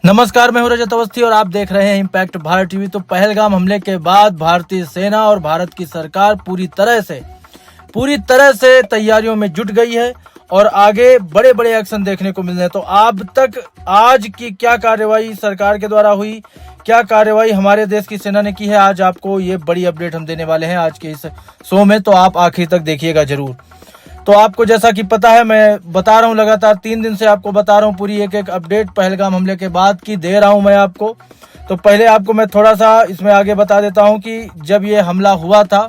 नमस्कार, मैं हूं रजत अवस्थी और आप देख रहे हैं इम्पैक्ट भारत टीवी। तो पहलगाम हमले के बाद भारतीय सेना और भारत की सरकार पूरी तरह से तैयारियों में जुट गई है और आगे बड़े बड़े एक्शन देखने को मिल रहे हैं। तो अब तक आज की क्या कार्रवाई सरकार के द्वारा हुई, क्या कार्रवाई हमारे देश की सेना ने की है, आज आपको ये बड़ी अपडेट हम देने वाले हैं आज के इस शो में। तो आप आखिर तक देखिएगा जरूर। तो आपको जैसा कि पता है, मैं बता रहा हूं, लगातार 3 दिन से आपको बता रहा हूं, पूरी एक अपडेट पहलगाम हमले के बाद की दे रहा हूं मैं आपको। तो पहले आपको मैं थोड़ा सा इसमें आगे बता देता हूं कि जब ये हमला हुआ था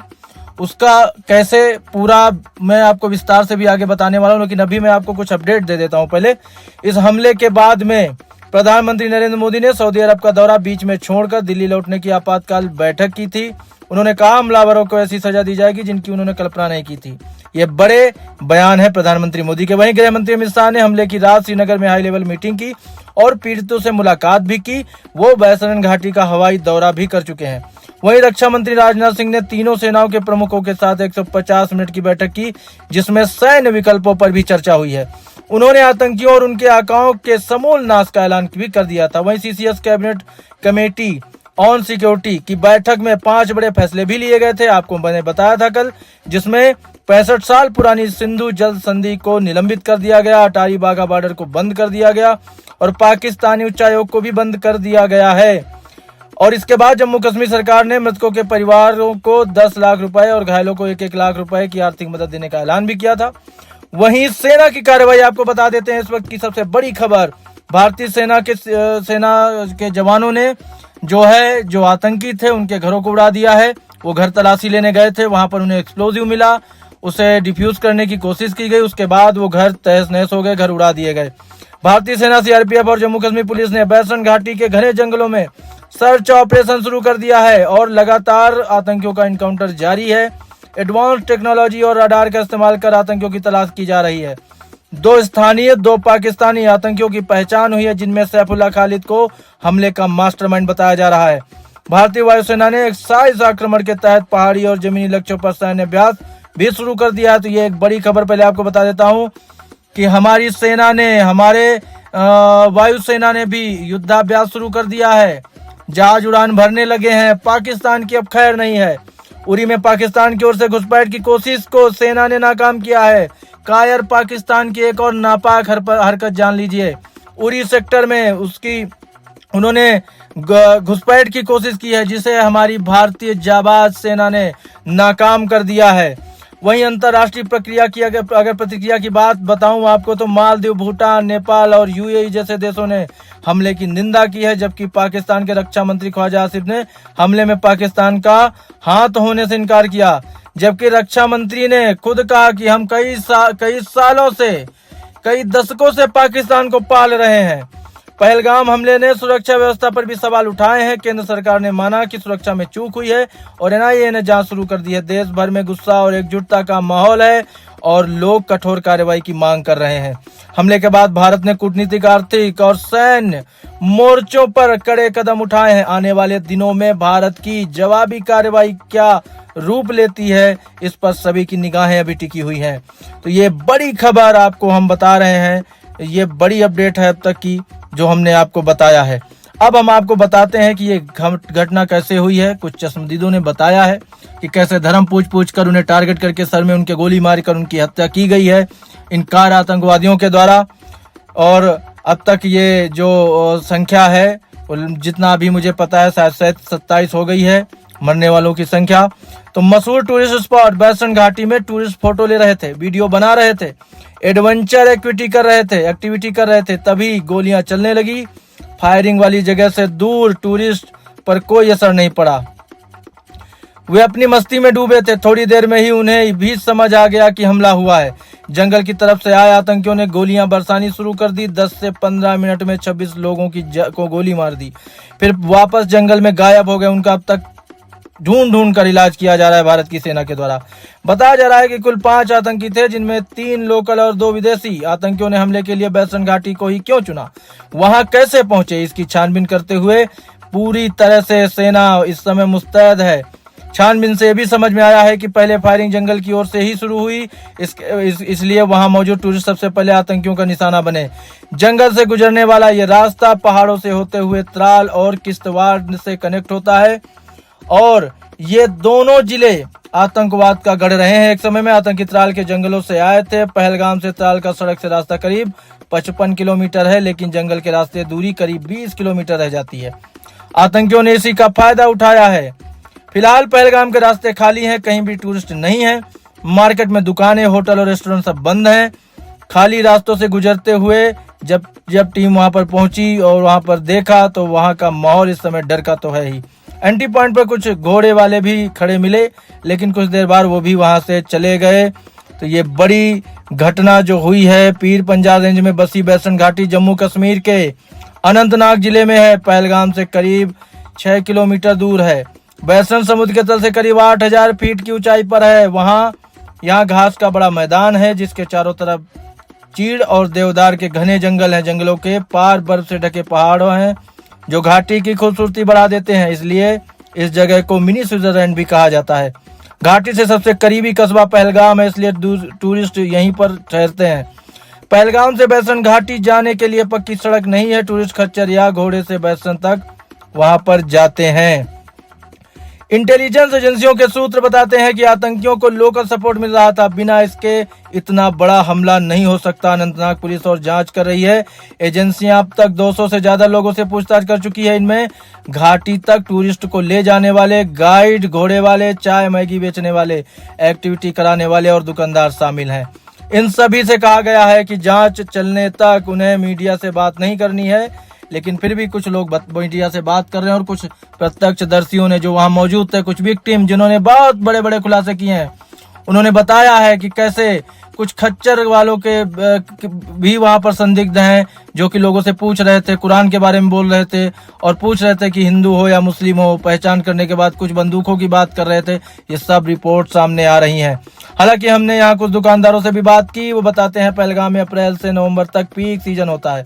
उसका कैसे पूरा मैं आपको विस्तार से भी आगे बताने वाला हूं, लेकिन अभी मैं आपको कुछ अपडेट दे देता हूं। पहले इस हमले के बाद में प्रधानमंत्री नरेंद्र मोदी ने सऊदी अरब का दौरा बीच में छोड़कर दिल्ली लौटने की आपातकाल बैठक की थी। उन्होंने कहा हमलावरों को ऐसी सजा दी जाएगी जिनकी उन्होंने कल्पना नहीं की थी। ये बड़े बयान है प्रधानमंत्री मोदी के। वहीं गृह मंत्री अमित शाह ने हमले की रात श्रीनगर में हाई लेवल मीटिंग की और पीड़ितों से मुलाकात भी की। वो बैसरन घाटी का हवाई दौरा भी कर चुके हैं। वहीं रक्षा मंत्री राजनाथ सिंह ने तीनों सेनाओं के प्रमुखों के साथ 150 मिनट की बैठक की, जिसमें सैन्य विकल्पों पर भी चर्चा हुई है। उन्होंने आतंकियों और उनके आकाओं के समूल नाश का ऐलान भी कर दिया था। वहीं CCS cabinet committee on security की बैठक में 5 बड़े फैसले भी लिए गए थे, आपको मैंने बताया था कल, जिसमें 65 साल पुरानी सिंधु जल संधि को निलंबित कर दिया गया, अटारी वाघा बॉर्डर को बंद कर दिया गया और पाकिस्तानी उच्चायोग को भी बंद कर दिया गया है। और इसके बाद जम्मू कश्मीर सरकार ने मृतकों के परिवारों को 10 लाख रुपए और घायलों को 1-1 लाख रुपए की आर्थिक मदद देने का ऐलान भी किया था। वहीं सेना की कार्रवाई आपको बता देते हैं। इस वक्त की सबसे बड़ी खबर, भारतीय सेना के जवानों ने जो आतंकी थे उनके घरों को उड़ा दिया है। वो घर तलाशी लेने गए थे, वहां पर उन्हें एक्सप्लोजिव मिला, उसे डिफ्यूज करने की कोशिश की गई, उसके बाद वो घर तहस नहस हो गए, घर उड़ा दिए गए। भारतीय सेना, सीआरपीएफ और जम्मू कश्मीर पुलिस ने बैसरन घाटी के घने जंगलों में सर्च ऑपरेशन शुरू कर दिया है और लगातार आतंकियों का इनकाउंटर जारी है। एडवांस टेक्नोलॉजी और रडार का इस्तेमाल कर आतंकियों की तलाश की जा रही है। 2 स्थानीय 2 पाकिस्तानी आतंकियों की पहचान हुई है, जिनमें सैफुल्लाह खालिद को हमले का मास्टरमाइंड बताया जा रहा है। भारतीय वायुसेना ने एक्साइज आक्रमण के तहत पहाड़ी और जमीनी लक्ष्यों पर सैन्य अभ्यास भी शुरू कर दिया है। तो ये एक बड़ी खबर पहले आपको बता देता हूं कि हमारी सेना ने, हमारे वायुसेना ने भी युद्धाभ्यास शुरू कर दिया है। जहाज उड़ान भरने लगे हैं। पाकिस्तान की अब खैर नहीं है। उरी में पाकिस्तान की ओर से घुसपैठ की कोशिश को सेना ने नाकाम किया है। कायर पाकिस्तान की एक और नापाक हरकत जान लीजिए। उरी सेक्टर में उन्होंने घुसपैठ की कोशिश की है, जिसे हमारी भारतीय जाबाज सेना ने नाकाम कर दिया है। वहीं अंतर्राष्ट्रीय प्रक्रिया की अगर प्रतिक्रिया की बात बताऊं आपको, तो मालदीव, भूटान, नेपाल और यूएई जैसे देशों ने हमले की निंदा की है, जबकि पाकिस्तान के रक्षा मंत्री ख्वाजा आसिफ ने हमले में पाकिस्तान का हाथ होने से इनकार किया। जबकि रक्षा मंत्री ने खुद कहा कि हम कई सालों से, कई दशकों से पाकिस्तान को पाल रहे हैं। पहलगाम हमले ने सुरक्षा व्यवस्था पर भी सवाल उठाए हैं। केंद्र सरकार ने माना कि सुरक्षा में चूक हुई है और एनआईए ने जांच शुरू कर दी है। देश भर में गुस्सा और एकजुटता का माहौल है और लोग कठोर कार्रवाई की मांग कर रहे हैं। हमले के बाद भारत ने कूटनीतिक, आर्थिक और सैन्य मोर्चों पर कड़े कदम उठाए हैं। आने वाले दिनों में भारत की जवाबी कार्रवाई क्या रूप लेती है, इस पर सभी की निगाहें अभी टिकी हुई हैं। तो ये बड़ी खबर आपको हम बता रहे हैं, ये बड़ी अपडेट है अब तक की जो हमने आपको बताया है। अब हम आपको बताते हैं कि ये घटना कैसे हुई है। कुछ चश्मदीदों ने बताया है कि कैसे धर्म पूछ कर उन्हें टारगेट करके सर में उनके गोली मारकर उनकी हत्या की गई है इन कार आतंकवादियों के द्वारा। और अब तक ये जो संख्या है, जितना अभी मुझे पता है, शायद 27 हो गई है मरने वालों की संख्या। तो मशहूर टूरिस्ट स्पॉट बैसरन घाटी में टूरिस्ट फोटो ले रहे थे, वीडियो बना रहे थे, एडवेंचर एक्टिविटी कर रहे थे, तभी गोलियां चलने लगी। फायरिंग वाली जगह से दूर टूरिस्ट पर कोई असर नहीं पड़ा। वे अपनी मस्ती में डूबे थे। थोड़ी देर में ही उन्हें भी समझ आ गया कि हमला हुआ है। जंगल की तरफ से आए आतंकियों ने गोलियां बरसानी शुरू कर दी। 10 से 15 मिनट में 26 लोगों को गोली मार दी, फिर वापस जंगल में गायब हो गए। उनका अब तक ढूंढ कर इलाज किया जा रहा है भारत की सेना के द्वारा। बताया जा रहा है कि कुल 5 आतंकी थे, जिनमें 3 लोकल और 2 विदेशी। आतंकियों ने हमले के लिए बैसरन घाटी को ही क्यों चुना, वहां कैसे पहुंचे, इसकी छानबीन करते हुए पूरी तरह से सेना इस समय मुस्तैद है। छानबीन से भी समझ में आया है कि पहले फायरिंग जंगल की ओर से ही शुरू हुई, इसलिए वहां मौजूद टूरिस्ट सबसे पहले आतंकियों का निशाना बने। जंगल से गुजरने वाला ये रास्ता पहाड़ों से होते हुए त्राल और किश्तवाड़ से कनेक्ट होता है और ये दोनों जिले आतंकवाद का गढ़ रहे हैं। एक समय में आतंकी त्राल के जंगलों से आए थे। पहलगाम से त्राल का सड़क से रास्ता करीब 55 किलोमीटर है, लेकिन जंगल के रास्ते दूरी करीब 20 किलोमीटर रह जाती है। आतंकियों ने इसी का फायदा उठाया है। फिलहाल पहलगाम के रास्ते खाली हैं, कहीं भी टूरिस्ट नहीं है। मार्केट में दुकानें, होटल और रेस्टोरेंट सब बंद हैं। खाली रास्तों से गुजरते हुए जब टीम वहां पर पहुंची और वहां पर देखा तो वहां का माहौल इस समय डर का तो है ही। एंट्री पॉइंट पर कुछ घोड़े वाले भी खड़े मिले, लेकिन कुछ देर बाद वो भी वहां से चले गए। तो ये बड़ी घटना जो हुई है पीर पंजाल रेंज में बसी बैसन घाटी जम्मू कश्मीर के अनंतनाग जिले में है। पहलगाम से करीब 6 किलोमीटर दूर है। बैसन समुद्र के तल से करीब 8000 फीट की ऊंचाई पर है। यहाँ घास का बड़ा मैदान है जिसके चारों तरफ चीड़ और देवदार के घने जंगल हैं। जंगलों के पार बर्फ से ढके पहाड़ों हैं जो घाटी की खूबसूरती बढ़ा देते हैं, इसलिए इस जगह को मिनी स्विट्जरलैंड भी कहा जाता है। घाटी से सबसे करीबी कस्बा पहलगाम है, इसलिए टूरिस्ट यहीं पर ठहरते हैं। पहलगाम से बैसन घाटी जाने के लिए पक्की सड़क नहीं है। टूरिस्ट खच्चर या घोड़े से बैसन तक वहां पर जाते हैं। इंटेलिजेंस एजेंसियों के सूत्र बताते हैं कि आतंकियों को लोकल सपोर्ट मिल रहा था, बिना इसके इतना बड़ा हमला नहीं हो सकता। अनंतनाग पुलिस और जांच कर रही है। एजेंसियां अब तक 200 से ज्यादा लोगों से पूछताछ कर चुकी है। इनमें घाटी तक टूरिस्ट को ले जाने वाले, गाइड, घोड़े वाले, चाय मैगी बेचने वाले, एक्टिविटी कराने वाले और दुकानदार शामिल हैं। इन सभी से कहा गया है कि जांच चलने तक उन्हें मीडिया से बात नहीं करनी है, लेकिन फिर भी कुछ लोग मीडिया से बात कर रहे हैं और कुछ प्रत्यक्षदर्शियों ने जो वहां मौजूद थे, कुछ विक्टिम जिन्होंने बहुत बड़े बड़े खुलासे किए हैं, उन्होंने बताया है कि कैसे कुछ खच्चर वालों के भी वहां पर संदिग्ध हैं जो कि लोगों से पूछ रहे थे, कुरान के बारे में बोल रहे थे और पूछ रहे थे कि हिंदू हो या मुस्लिम हो। पहचान करने के बाद कुछ बंदूकों की बात कर रहे थे। ये सब रिपोर्ट सामने आ रही हैं। हालांकि हमने यहाँ कुछ दुकानदारों से भी बात की। वो बताते हैं पहलगाम में अप्रैल से नवंबर तक पीक सीजन होता है।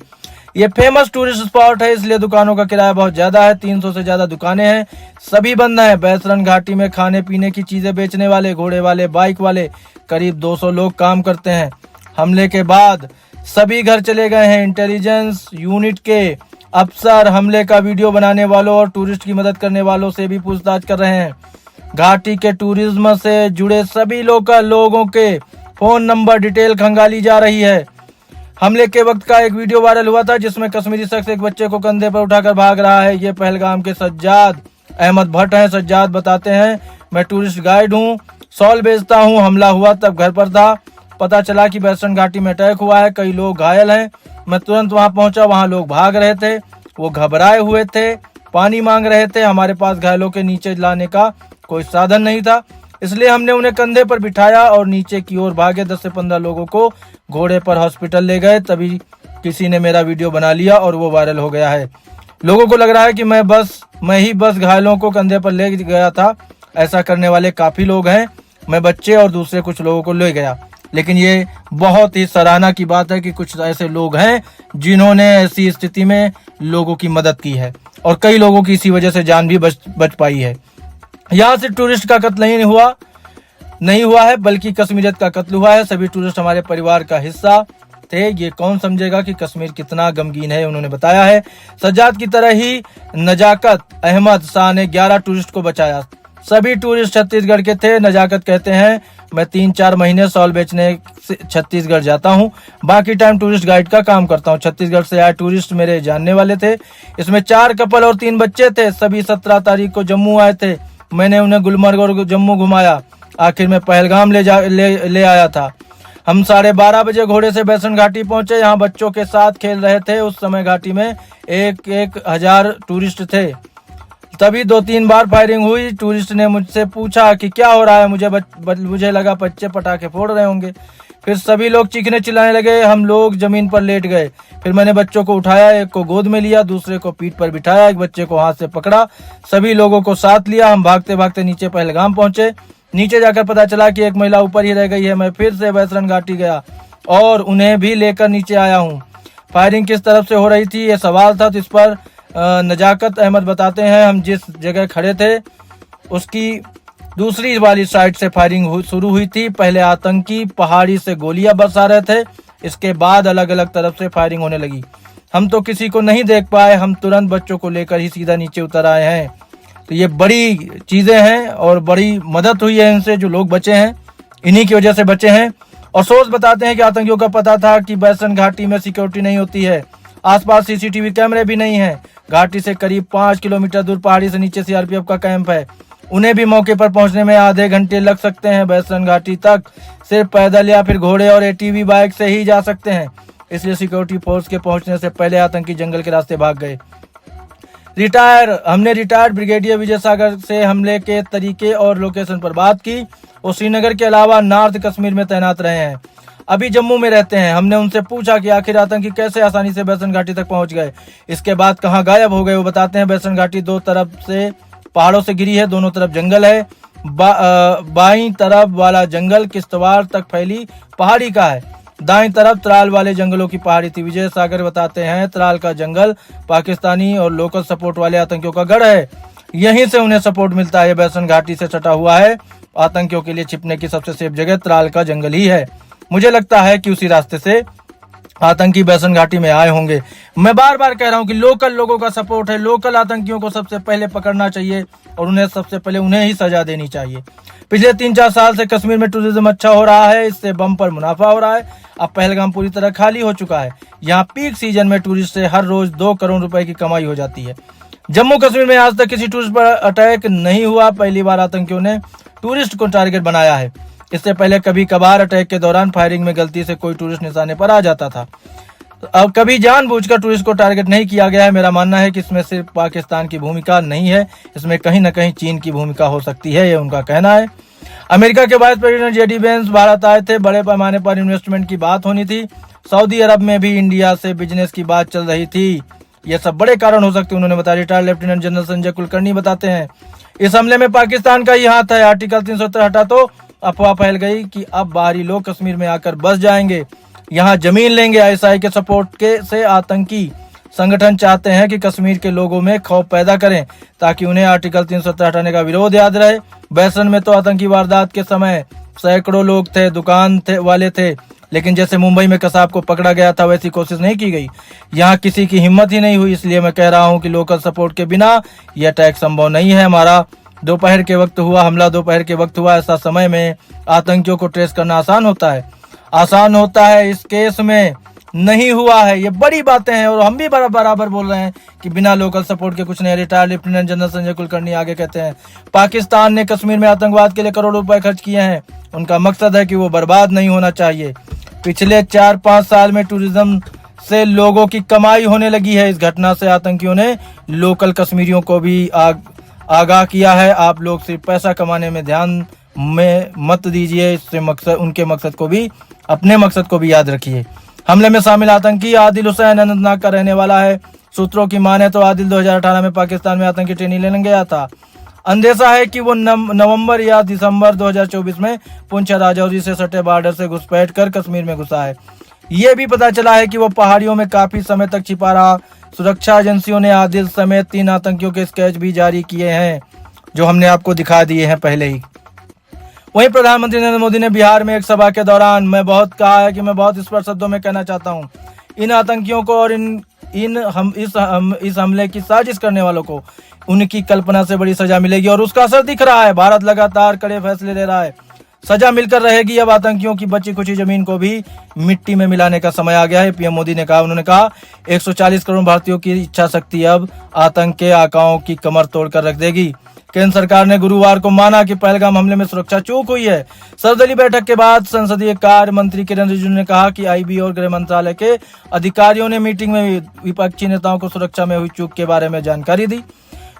ये फेमस टूरिस्ट स्पॉट है, इसलिए दुकानों का किराया बहुत ज्यादा है। 300 से ज्यादा दुकानें हैं, सभी बंद हैं। बैसरन घाटी में खाने पीने की चीजें बेचने वाले, घोड़े वाले, बाइक वाले करीब 200 लोग काम करते हैं। हमले के बाद सभी घर चले गए हैं। इंटेलिजेंस यूनिट के अफसर हमले का वीडियो बनाने वालों और टूरिस्ट की मदद करने वालों से भी पूछताछ कर रहे हैं। घाटी के टूरिज्म से जुड़े सभी लोकल लोगों के फोन नंबर डिटेल खंगाली जा रही है। हमले के वक्त का एक वीडियो वायरल हुआ था जिसमें कश्मीरी शख्स एक बच्चे को कंधे पर उठाकर भाग रहा है। ये पहलगाम के सज्जाद अहमद भट्ट हैं। सज्जाद बताते हैं, मैं टूरिस्ट गाइड हूँ, सॉल बेचता हूँ। हमला हुआ तब घर पर था, पता चला कि बैसन घाटी में अटैक हुआ है, कई लोग घायल हैं। मैं तुरंत वहां पहुंचा, वहां लोग भाग रहे थे, वो घबराए हुए थे, पानी मांग रहे थे। हमारे पास घायलों के नीचे लाने का कोई साधन नहीं था, इसलिए हमने उन्हें कंधे पर बिठाया और नीचे की ओर भागे। 10 से 15 लोगों को घोड़े पर हॉस्पिटल ले गए। तभी किसी ने मेरा वीडियो बना लिया और वो वायरल हो गया है। लोगों को लग रहा है कि मैं ही बस घायलों को कंधे पर ले गया था। ऐसा करने वाले काफी लोग हैं। मैं बच्चे और दूसरे कुछ लोगों को ले गया। लेकिन ये बहुत ही सराहना की बात है कि कुछ ऐसे लोग हैं जिन्होंने ऐसी स्थिति में लोगों की मदद की है और कई लोगों की इसी वजह से जान भी बच पाई है। यहाँ से टूरिस्ट का कत्ल नहीं हुआ है, बल्कि कश्मीरियत का कत्ल हुआ है। सभी टूरिस्ट हमारे परिवार का हिस्सा थे। ये कौन समझेगा कि कश्मीर कितना गमगीन है, उन्होंने बताया है। सज्जाद की तरह ही नजाकत अहमद शाह ने 11 टूरिस्ट को बचाया। सभी टूरिस्ट छत्तीसगढ़ के थे। नजाकत कहते हैं, मैं 3-4 महीने सॉल बेचने छत्तीसगढ़ जाता हूँ, बाकी टाइम टूरिस्ट गाइड का काम करता हूँ। छत्तीसगढ़ से आए टूरिस्ट मेरे जानने वाले थे। इसमें 4 कपल और 3 बच्चे थे। सभी 17 तारीख को जम्मू आए थे। मैंने उन्हें गुलमर्ग और जम्मू घुमाया, आखिर में पहलगाम ले आया था। हम 12:30 बजे घोड़े से बैसन घाटी पहुंचे। यहाँ बच्चों के साथ खेल रहे थे। उस समय घाटी में 1,000 टूरिस्ट थे। तभी 2-3 बार फायरिंग हुई। टूरिस्ट ने मुझसे पूछा कि क्या हो रहा है। मुझे लगा बच्चे पटाखे फोड़ रहे होंगे। फिर सभी लोग चीखने चिल्लाने लगे। हम लोग जमीन पर लेट गए। फिर मैंने बच्चों को उठाया, एक को गोद में लिया, दूसरे को पीठ पर बिठाया, एक बच्चे को हाथ से पकड़ा, सभी लोगों को साथ लिया। हम भागते भागते नीचे पहलगाम पहुंचे। नीचे जाकर पता चला कि एक महिला ऊपर ही रह गई है। मैं फिर से बैसरन घाटी गया और उन्हें भी लेकर नीचे आया हूँ। फायरिंग किस तरफ से हो रही थी, ये सवाल था। तो इस पर नजाकत अहमद बताते हैं, हम जिस जगह खड़े थे उसकी दूसरी वाली साइड से फायरिंग शुरू हुई थी। पहले आतंकी पहाड़ी से गोलियां बरसा रहे थे, इसके बाद अलग अलग तरफ से फायरिंग होने लगी। हम तो किसी को नहीं देख पाए, हम तुरंत बच्चों को लेकर ही सीधा नीचे उतर आए हैं। तो ये बड़ी चीजें हैं और बड़ी मदद हुई है इनसे, जो लोग बचे हैं इन्हीं की वजह से बचे हैं। और सोर्स बताते हैं कि आतंकियों का पता था कि बैसन घाटी में सिक्योरिटी नहीं होती है, आसपास सीसीटीवी कैमरे भी नहीं है। घाटी से करीब 5 किलोमीटर दूर पहाड़ी से नीचे सीआरपीएफ का कैंप है। उन्हें भी मौके पर पहुंचने में आधे घंटे लग सकते हैं। बैसन घाटी तक सिर्फ पैदल या फिर घोड़े और एटीवी बाइक से ही जा सकते हैं, इसलिए सिक्योरिटी फोर्स के पहुंचने से पहले आतंकी जंगल के रास्ते भाग गए। हमने रिटायर्ड ब्रिगेडियर विजय सागर से हमले के तरीके और लोकेशन पर बात की। वो श्रीनगर के अलावा नॉर्थ कश्मीर में तैनात रहे हैं, अभी जम्मू में रहते हैं। हमने उनसे पूछा कि आखिर आतंकी कैसे आसानी से बैसन घाटी तक पहुंच गए, इसके बाद कहां गायब हो गए। वो बताते हैं बैसन घाटी दो तरफ से पहाड़ों से घिरी है, दोनों तरफ जंगल है। बाईं तरफ वाला जंगल किश्तवाड़ तक फैली पहाड़ी का है, दाईं तरफ त्राल वाले जंगलों की पहाड़ी थी। विजय सागर बताते हैं त्राल का जंगल पाकिस्तानी और लोकल सपोर्ट वाले आतंकियों का गढ़ है, यहीं से उन्हें सपोर्ट मिलता है। बैसन घाटी से सटा हुआ है, आतंकियों के लिए छिपने की सबसे सेफ जगह त्राल का जंगल ही है। मुझे लगता है कि उसी रास्ते से आतंकी बैसन घाटी में आए होंगे। मैं बार बार कह रहा हूं कि लोकल लोगों का सपोर्ट है, लोकल आतंकियों को सबसे पहले पकड़ना चाहिए और उन्हें सबसे पहले उन्हें ही सजा देनी चाहिए। पिछले 3-4 साल से कश्मीर में टूरिज्म अच्छा हो रहा है, इससे बम पर मुनाफा हो रहा है। अब पहलगाम पूरी तरह खाली हो चुका है। यहाँ पीक सीजन में टूरिस्ट से हर रोज 2 करोड़ रुपए की कमाई हो जाती है। जम्मू कश्मीर में आज तक किसी टूरिस्ट पर अटैक नहीं हुआ, पहली बार आतंकियों ने टूरिस्ट को टारगेट बनाया है। इससे पहले कभी कभार अटैक के दौरान फायरिंग में गलती से कोई टूरिस्ट निशाने पर आ जाता था। अब कभी जानबूझकर टूरिस्ट को टारगेट नहीं किया गया है। मेरा मानना है कि इसमें सिर्फ पाकिस्तान की भूमिका नहीं है, इसमें कहीं न कहीं चीन की भूमिका हो सकती है, ये उनका कहना है। अमेरिका के vice president JD Vance Bharat आए थे, बड़े पैमाने पर इन्वेस्टमेंट की बात होनी थी। सऊदी अरब में भी इंडिया से बिजनेस की बात चल रही थी, ये सब बड़े कारण हो सकते हैं, उन्होंने बताया। Retired lieutenant general Sanjay Kulkarni बताते हैं इस हमले में पाकिस्तान का ही हाथ है। आर्टिकल 370 हटा तो अफवाह फैल गई कि अब बाहरी लोग कश्मीर में आकर बस जाएंगे, यहाँ जमीन लेंगे। आईएसआई के सपोर्ट के से आतंकी संगठन चाहते हैं कि कश्मीर के लोगों में खौफ पैदा करें ताकि उन्हें आर्टिकल 370 हटाने का विरोध याद रहे। बैसन में तो आतंकी वारदात के समय सैकड़ों लोग थे, दुकान वाले थे, लेकिन जैसे मुंबई में कसाब को पकड़ा गया था वैसी कोशिश नहीं की गई। यहाँ किसी की हिम्मत ही नहीं हुई, इसलिए मैं कह रहा हूँ कि लोकल सपोर्ट के बिना यह अटैक संभव नहीं है। हमारा दोपहर के वक्त हुआ हमला, दोपहर के वक्त हुआ, ऐसा समय में आतंकियों को ट्रेस करना आसान होता है। इस केस में नहीं हुआ है, ये बड़ी बातें हैं और हम भी बराबर बोल रहे हैं कि बिना लोकल सपोर्ट के कुछ नहीं। Retired lieutenant general Sanjay Kulkarni आगे कहते हैं पाकिस्तान ने कश्मीर में आतंकवाद के लिए करोड़ों रुपए खर्च किए हैं, उनका मकसद है कि वो बर्बाद नहीं होना चाहिए। पिछले 4-5 साल में टूरिज्म से लोगों की कमाई होने लगी है। इस घटना से आतंकियों ने लोकल कश्मीरियों को भी आगाह किया है। आप लोग सिर्फ पैसा कमाने में ध्यान में मत दीजिए, इससे उनके मकसद को भी, अपने मकसद को भी याद रखिए। हमले में शामिल आतंकी आदिल हुसैन अनंतनाग का रहने वाला है। सूत्रों की माने तो आदिल 2018 में पाकिस्तान में आतंकी ट्रेनिंग लेने गया था। अंदेशा है कि वो नवंबर या दिसंबर 2024 में पुंछ राजौरी से सटे बॉर्डर से घुसपैठ कर कश्मीर में घुसा है। ये भी पता चला है कि वो पहाड़ियों में काफी समय तक छिपा रहा। सुरक्षा एजेंसियों ने आदिल समेत 3 आतंकियों के स्केच भी जारी किए हैं, जो हमने आपको दिखा दिए हैं पहले ही। वहीं प्रधानमंत्री नरेंद्र मोदी ने बिहार में एक सभा के दौरान मैं बहुत स्पष्ट शब्दों में कहना चाहता हूं, इन आतंकियों को और इस हमले की साजिश करने वालों को उनकी कल्पना से बड़ी सजा मिलेगी और उसका असर दिख रहा है। भारत लगातार कड़े फैसले ले रहा है, सजा मिलकर रहेगी। अब आतंकियों की बची खुची जमीन को भी मिट्टी में मिलाने का समय आ गया है, पीएम मोदी ने कहा। उन्होंने कहा 140 करोड़ भारतीयों की इच्छा शक्ति अब आतंक के आकाओं की कमर तोड़कर रख देगी। केंद्र सरकार ने गुरुवार को माना कि पहलगाम हमले में सुरक्षा चूक हुई है। सर्वदलीय बैठक के बाद संसदीय कार्य मंत्री किरेन रिजिजू ने कहा कि आईबी और गृह मंत्रालय के अधिकारियों ने मीटिंग में विपक्षी नेताओं को सुरक्षा में हुई चूक के बारे में जानकारी दी।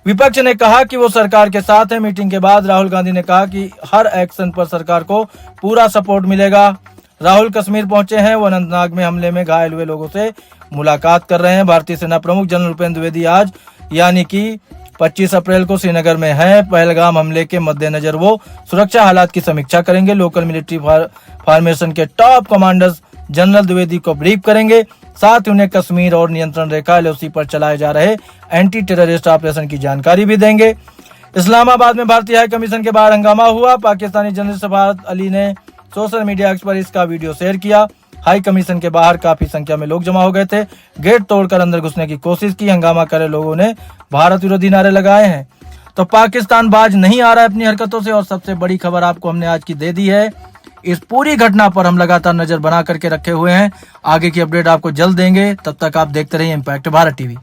विपक्ष ने कहा कि वो सरकार के साथ है। मीटिंग के बाद राहुल गांधी ने कहा कि हर एक्शन पर सरकार को पूरा सपोर्ट मिलेगा। राहुल कश्मीर पहुंचे हैं, वो अनंतनाग में हमले में घायल हुए लोगों से मुलाकात कर रहे हैं। भारतीय सेना प्रमुख जनरल उपेंद्र द्विवेदी आज यानी कि 25 अप्रैल को श्रीनगर में है। पहलगाम हमले के मद्देनजर वो सुरक्षा हालात की समीक्षा करेंगे। लोकल मिलिट्री फॉर्मेशन के टॉप कमांडर्स जनरल द्विवेदी को ब्रीफ करेंगे, साथ ही उन्हें कश्मीर और नियंत्रण रेखा LOC पर चलाए जा रहे एंटी टेररिस्ट ऑपरेशन की जानकारी भी देंगे। इस्लामाबाद में भारतीय हाई कमीशन के बाहर हंगामा हुआ। पाकिस्तानी जर्नलिस्ट फरहाद अली ने सोशल मीडिया एक्स पर इसका वीडियो शेयर किया। हाई कमीशन के बाहर काफी संख्या में लोग जमा हो गए थे। गेट तोड़कर अंदर घुसने की कोशिश की। हंगामा करे लोगों ने भारत विरोधी नारे लगाए हैं। तो पाकिस्तान बाज नहीं आ रहा है अपनी हरकतों से। और सबसे बड़ी खबर आपको हमने आज की दे दी है। इस पूरी घटना पर हम लगातार नजर बना करके रखे हुए हैं। आगे की अपडेट आपको जल्द देंगे। तब तक आप देखते रहिए इम्पैक्ट भारत टीवी।